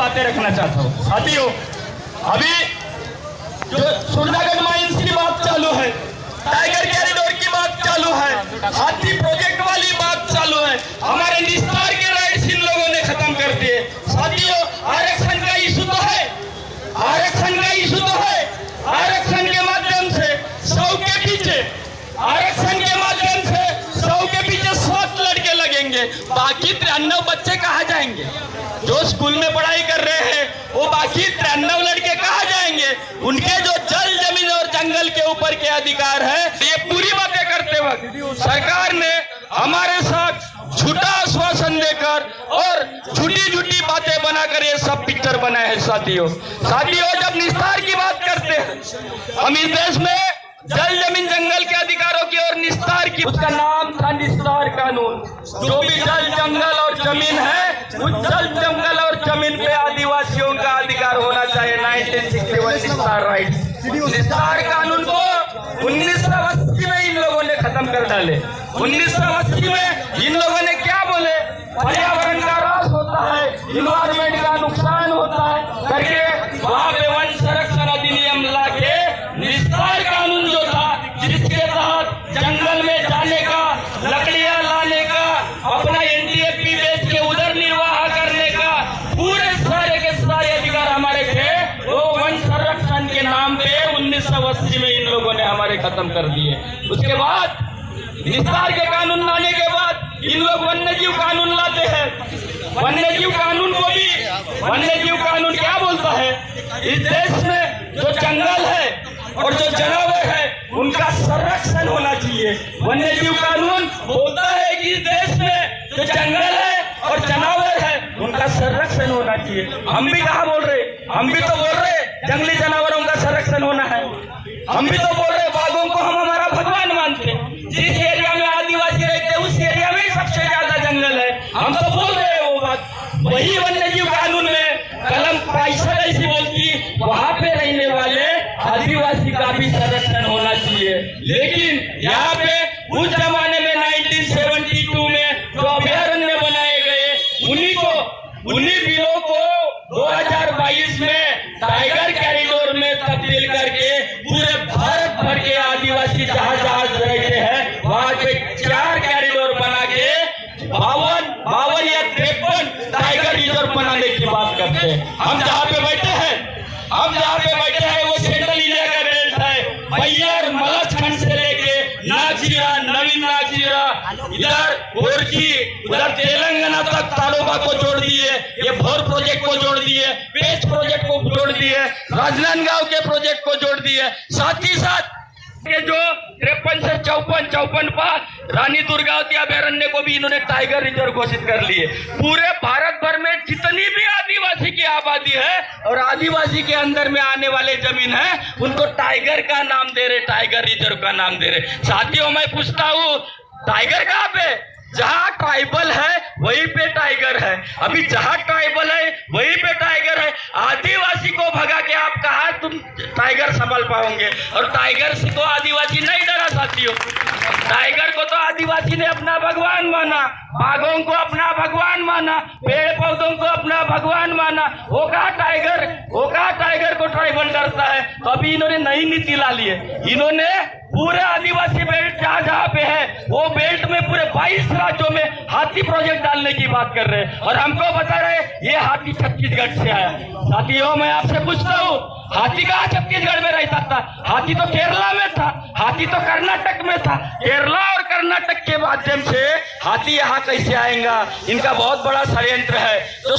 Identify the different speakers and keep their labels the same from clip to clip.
Speaker 1: बातें रखना चाहता हूँ। साथियों, अभी जो सुरनागढ़ माइंस की बात चालू है, टाइगर कॉरिडोर की बात चालू है, हाथी प्रोजेक्ट वाली बात चालू है, हमारे निस्तार के राइट्स इन लोगों ने खत्म कर दिए। साथियों, आरक्षण का इशू तो है, आरक्षण का इशू तो है। आरक्षण के माध्यम से 100 के पीछे, आरक्षण के माध्यम से 100 के पीछे 7 लड़के लगेंगे, बाकी 93 बच्चे कहाँ जाएंगे? जो स्कूल में पढ़ाई कर रहे हैं वो बाकी 93 लड़के कहाँ जाएंगे? उनके जो जल, जमीन और जंगल के ऊपर के अधिकार है, ये पूरी बातें करते वक्त सरकार ने हमारे साथ झूठा आश्वासन देकर और झूठी झूठी बातें बनाकर ये सब पिक्चर बनाए हैं। साथियों, जब निस्तार की बात करते हैं, हम इस देश में जल, जमीन, जंगल के अधिकारों की और निस्तार की, उसका नाम था निस्तार कानून। जो भी जल, जंगल और जमीन है, उस जल, जंगल और जमीन पे आदिवासियों का अधिकार होना चाहिए। 1961 निस्तार राइट, निस्तार कानून को 1980 में इन लोगों ने खत्म कर डाले। 1980 में इन लोगों ने क्या बोले? पर्यावरण का ह्रास होता है, इन्वायरमेंट का नुकसान होता है करके वहां पे वन संरक्षण अधिनियम लाके निस्तार कानून जो था, जिसके तहत जंगल में जाने का, लकड़ियां लाने का, अपना एनडीएफपी बेच के उधर निर्वाह करने का पूरे सारे के सारे अधिकार हमारे थे, वो वन संरक्षण के नाम पे 1980 में इन लोगों ने हमारे खत्म कर दिए। उसके बाद निस्तार के कानून लाने के बाद इन लोग वन्यजीव कानून लाते हैं। वन्यजीव कानून को भी, वन्यजीव कानून क्या बोलता है? इस देश में जो जंगल है और जो जानवर है उनका संरक्षण होना चाहिए। वन्यजीव कानून बोलता है कि इस देश में जो जंगल है और जानवर है उनका संरक्षण होना चाहिए। हम भी कहा बोल रहे, हम भी तो बोल रहे जंगली जानवरों का संरक्षण होना है। हम भी तो बोल रहे बाघों को हम हमारा भगवान मानते। जिस एरिया में आदिवासी रहते उस एरिया में सबसे ज्यादा जंगल है, हम तो बोल रहे हैं वो बात। वही वन्यजीव कानून में कलम 65 ऐसी बोलती, वहां पे रहने वाले आदिवासी का भी संरक्षण होना चाहिए। लेकिन यहाँ पे उस जमाने में 1972 में जो अभयारण्य बनाए गए, उन्हीं बिलों को 2022 में टाइगर कॉरिडोर में तब्दील करके पूरे भारत भर के आदिवासी जहाँ रहते हैं वहां पे 4 कॉरिडोर बना के 52 या 53 टाइगर रिजर्व बनाने की बात करते हैं। हम जहाँ पे बैठे हैं वो सेंट्रल इंडिया का बेल्ट है। बैयर मलचखंड से लेके नागजीरा, नवीन नागजीरा, इधर गोरखी, उधर तेलंगाना तक ताडोबा को जोड़ दिए, ये भोर प्रोजेक्ट को जोड़ दिए, पेच प्रोजेक्ट को जोड़ दिए, राजनांदगांव के प्रोजेक्ट को जोड़ दिए। साथ ही साथ के जो 53 से 54 पास रानी दुर्गावती अभयारण्य को भी इन्होंने टाइगर रिजर्व घोषित कर लिए। पूरे भारत भर में जितनी भी आदिवासी की आबादी है और आदिवासी के अंदर में आने वाले जमीन है उनको टाइगर का नाम दे रहे, टाइगर रिजर्व का नाम दे रहे। साथियों, मैं पूछता हूँ टाइगर कहाँ पे? जहाँ ट्राइबल है वहीं पे टाइगर है। अभी जहाँ ट्राइबल है वहीं पे टाइगर है। आदिवासी को भगा के आप कहाँ तुम टाइगर संभाल पाओगे? और टाइगर से तो आदिवासी नहीं डरा साथियों। टाइगर को तो आदिवासी ने अपना भगवान माना, बाघों को अपना भगवान माना, पेड़ पौधों को अपना भगवान माना। वो कहा टाइगर को ट्राइबल डरता है। तो अभी इन्होंने नई नीति ला ली है। इन्होंने पूरे आदिवासी बेल्ट जहाँ पे है वो बेल्ट में पूरे 22 राज्यों में हाथी प्रोजेक्ट डालने की बात कर रहे हैं और हमको बता रहे ये हाथी छत्तीसगढ़ से आया। साथियों, मैं आपसे पूछता हूँ हाथी कहाँ छत्तीसगढ़ में रहता था? हाथी तो केरला में था, हाथी तो कर्नाटक में था। केरला और कर्नाटक के माध्यम से हाथी यहाँ कैसे आएगा? इनका बहुत बड़ा षड्यंत्र है। तो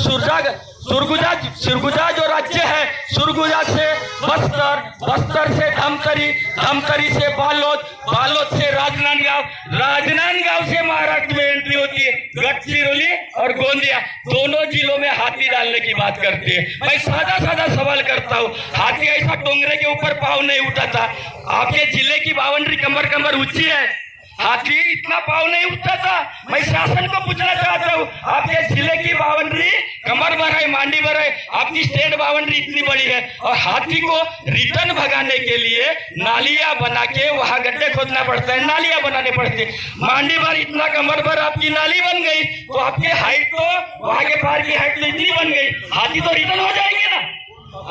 Speaker 1: सुरगुजा जो राज्य है, सुरगुजा से बस्तर, बस्तर से धमतरी, धमतरी से बालोद, बालोद से राजनांदगांव, राजनांदगांव से महाराष्ट्र में एंट्री होती है गढ़चिरौली और गोंदिया। दोनों जिलों में हाथी डालने की बात करते हैं। मैं सादा सवाल करता हूँ, हाथी ऐसा डोंगरे के ऊपर पाँव नहीं उठाता। आपके जिले की बाउंड्री कमर ऊंची है, हाथी इतना पाव नहीं उठता था। मैं शासन को पूछना चाहता हूँ, आपके जिले की बाउंड्री कमर भर है, मांडी भर है, आपकी स्टेट बाउंड्री इतनी बड़ी है और हाथी को रिटर्न भगाने के लिए नालियां बना के वहां गड्ढे खोदना पड़ता है, नालियां बनाने पड़ती है। मांडी भर इतना कमर भर आपकी नाली बन गई तो आपकी हाइट तो वहां के पार की हाइट तो इतनी बन गई, हाथी तो रिटर्न हो जाएंगे ना।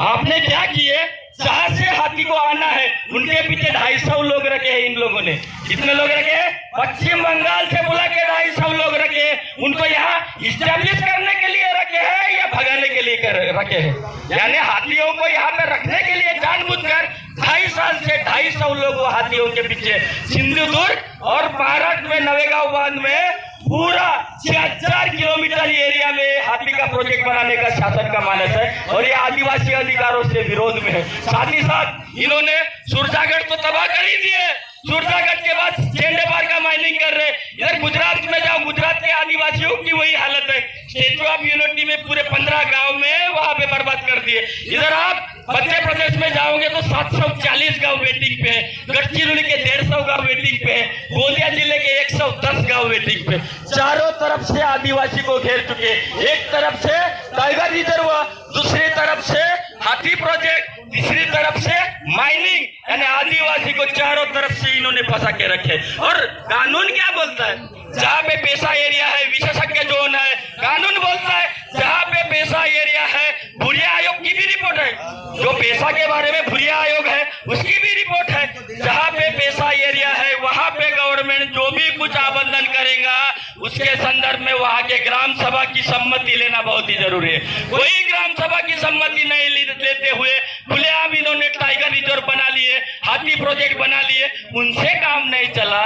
Speaker 1: आपने क्या किए, जहां से हाथी को आना है उनके पीछे 250 लोग रखे हैं। इन लोगों ने कितने लोग रखे हैं? पश्चिम बंगाल से बुला के 250 लोग रखे हैं। उनको यहाँ इस्टेब्लिश करने के लिए रखे हैं या भगाने के लिए रखे हैं? यानी हाथियों को यहाँ पे रखने के लिए जानबूझकर 2.5 साल से 250 लोग हाथियों के पीछे सिंधुदुर्ग और महाराष्ट्र में नवेगांव बांध में पूरा 4 किलोमीटर एरिया में हाथी का प्रोजेक्ट बनाने का शासन का मानस है और ये आदिवासी अधिकारों से विरोध में है। साथ ही साथ इन्होंने सुरजागढ़ तो तबाह कर ही दिए, सुरजागढ़ के बाद चेंडेपार का माइनिंग कर रहे। इधर गुजरात में जाओ, गुजरात के आदिवासियों की वही हालत है। स्टेचू ऑफ यूनिटी में पूरे 15 गांव में वहां पे बर्बाद कर दिए। इधर आप मध्य प्रदेश में जाओगे तो 740 गांव वेटिंग पे है, गढ़चिरौली के 150 गांव वेटिंग पे है, गोंदिया जिले के 110 गांव वेटिंग पे। चारों तरफ से आदिवासी को घेर चुके, एक तरफ से टाइगर रिजर्व, दूसरी तरफ से हाथी प्रोजेक्ट, तीसरी तरफ से माइनिंग, यानी आदिवासी को चारों तरफ से इन्होंने फंसा के रखे। और कानून क्या बोलता है? जहाँ पे पेशा एरिया है, विशेषज्ञ जोन है, कानून बोलता है जहाँ पे पेशा एरिया है, भूरिया आयोग की भी रिपोर्ट है, जो पेशा के बारे में भूरिया आयोग है उसकी भी रिपोर्ट है। जहाँ पे पेशा एरिया है वहां पे गवर्नमेंट जो भी कुछ आवंटन करेगा उसके संदर्भ में वहां के ग्राम सभा की सम्मति लेना बहुत ही जरूरी है। कोई ग्राम सभा की सम्मति नहीं लेते हुए खुलेआम इन्होंने टाइगर रिजर्व बना लिए, हाथी प्रोजेक्ट बना लिए, उनसे काम नहीं चला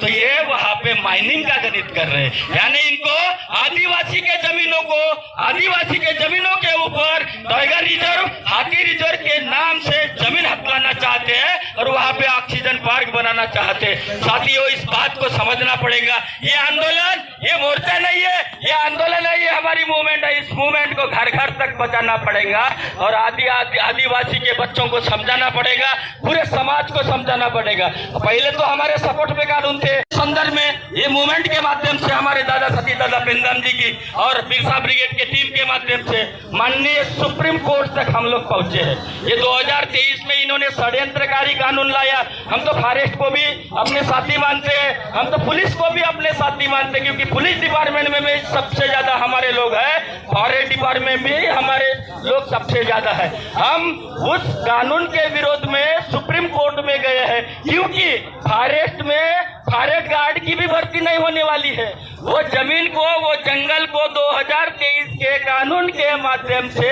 Speaker 1: तो ये वहां पे माइनिंग का गणित कर रहे हैं। यानी इनको आदिवासी के जमीनों को, आदिवासी के जमीनों के ऊपर टाइगर रिजर्व, हाथी रिजर्व के नाम से जमीन हथलाना चाहते हैं और वहां पे ऑक्सीजन पार्क बनाना चाहते हैं। साथियों, इस बात को समझना पड़ेगा। ये आंदोलन, ये मोर्चा नहीं है, ये आंदोलन है, ये हमारी मूवमेंट है। इस मूवमेंट को घर घर तक पहुंचाना पड़ेगा और आदिवासी के बच्चों को समझाना पड़ेगा, पूरे समाज को समझाना पड़ेगा। पहले तो हमारे सपोर्ट पे कानून थे, संदर्भ में ये मूवमेंट के माध्यम से हमारे दादा सती दादा पेंदाम जी की और बिरसा ब्रिगेड के टीम के माध्यम से माननीय सुप्रीम कोर्ट तक हम लोग पहुंचे हैं। ये 2023 में इन्होंने षड्यंत्रकारी कानून लाया। हम तो फॉरेस्ट को भी अपने साथी मानते हैं, हम तो पुलिस को भी अपने साथी मानते हैं, क्योंकि पुलिस डिपार्टमेंट में भी सबसे ज्यादा हमारे लोग हैं, फॉरेस्ट डिपार्टमेंट में भी हमारे लोग सबसे ज्यादा है। हम उस कानून के विरोध में सुप्रीम कोर्ट में गए हैं, क्योंकि फॉरेस्ट में फॉरेस्ट गार्ड की भी भर्ती नहीं होने वाली है। वो जमीन को, वो जंगल को 2023 के कानून के माध्यम से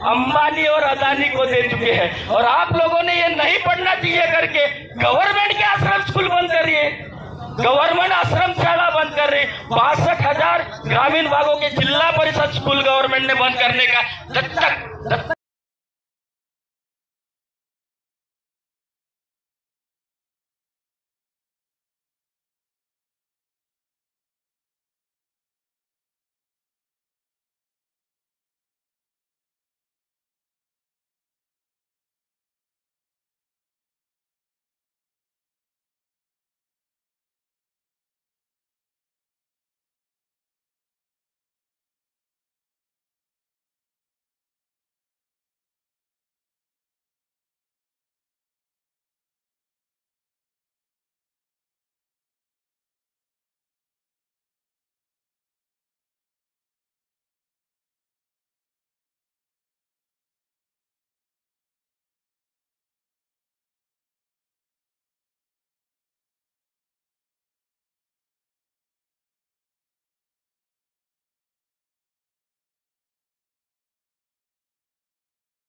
Speaker 1: अंबानी और अदानी को दे चुके हैं और आप लोगों ने ये नहीं पढ़ना चाहिए करके गवर्नमेंट के आश्रम स्कूल बंद कर रही है, गवर्नमेंट आश्रम शाला बंद कर रही। 62,000 ग्रामीण भागों के जिला परिषद स्कूल गवर्नमेंट ने बंद करने का